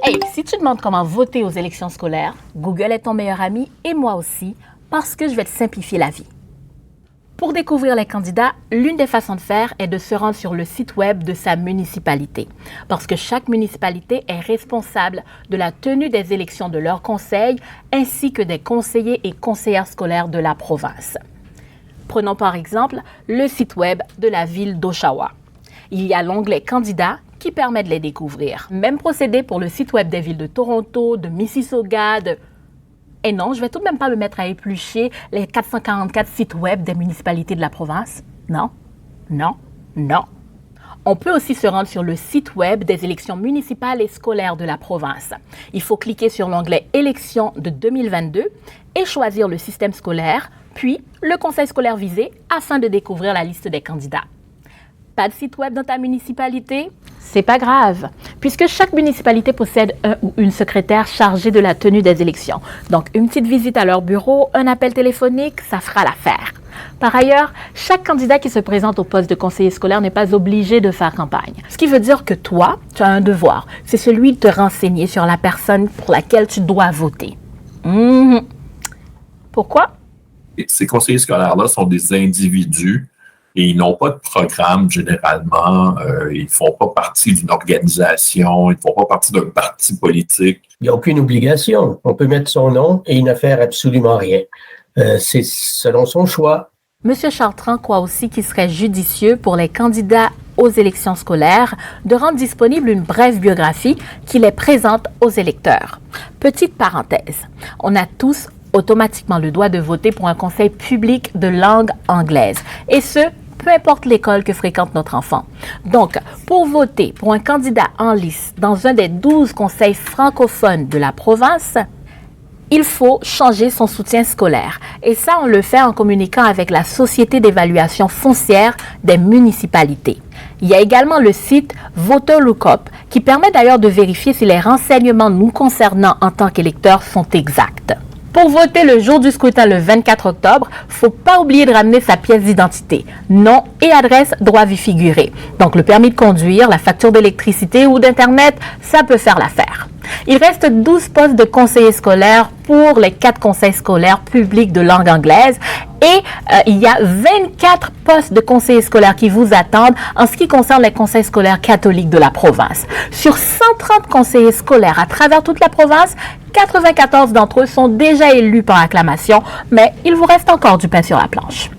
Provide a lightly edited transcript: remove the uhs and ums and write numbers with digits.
Hey, si tu te demandes comment voter aux élections scolaires, Google est ton meilleur ami et moi aussi, parce que je vais te simplifier la vie. Pour découvrir les candidats, l'une des façons de faire est de se rendre sur le site web de sa municipalité, parce que chaque municipalité est responsable de la tenue des élections de leur conseil, ainsi que des conseillers et conseillères scolaires de la province. Prenons par exemple le site web de la ville d'Oshawa. Il y a l'onglet « Candidats » qui permet de les découvrir. Même procédé pour le site web des villes de Toronto, de Mississauga, Et non, je ne vais tout de même pas me mettre à éplucher les 444 sites web des municipalités de la province. Non, non, non. On peut aussi se rendre sur le site web des élections municipales et scolaires de la province. Il faut cliquer sur l'onglet « Élections de 2022 » et choisir le système scolaire, puis le conseil scolaire visé afin de découvrir la liste des candidats. Pas de site web dans ta municipalité? C'est pas grave, puisque chaque municipalité possède un ou une secrétaire chargée de la tenue des élections. Donc, une petite visite à leur bureau, un appel téléphonique, ça fera l'affaire. Par ailleurs, chaque candidat qui se présente au poste de conseiller scolaire n'est pas obligé de faire campagne. Ce qui veut dire que toi, tu as un devoir. C'est celui de te renseigner sur la personne pour laquelle tu dois voter. Pourquoi? Ces conseillers scolaires-là sont des individus et ils n'ont pas de programme généralement. Ils ne font pas partie d'une organisation, ils ne font pas partie d'un parti politique. Il n'y a aucune obligation. On peut mettre son nom et il ne faire absolument rien. C'est selon son choix. M. Chartrand croit aussi qu'il serait judicieux pour les candidats aux élections scolaires de rendre disponible une brève biographie qui les présente aux électeurs. Petite parenthèse, on a tous automatiquement le droit de voter pour un conseil public de langue anglaise, et ce, peu importe l'école que fréquente notre enfant. Donc, pour voter pour un candidat en lice dans un des 12 conseils francophones de la province, il faut changer son soutien scolaire. Et ça, on le fait en communiquant avec la Société d'évaluation foncière des municipalités. Il y a également le site Voter Lookup qui permet d'ailleurs de vérifier si les renseignements nous concernant en tant qu'électeurs sont exacts. Pour voter le jour du scrutin le 24 octobre, faut pas oublier de ramener sa pièce d'identité. Nom et adresse doivent y figurer. Donc le permis de conduire, la facture d'électricité ou d'Internet, ça peut faire l'affaire. Il reste 12 postes de conseillers scolaires pour les 4 conseils scolaires publics de langue anglaise et il y a 24 postes de conseillers scolaires qui vous attendent en ce qui concerne les conseils scolaires catholiques de la province. Sur 130 conseillers scolaires à travers toute la province, 94 d'entre eux sont déjà élus par acclamation, mais il vous reste encore du pain sur la planche.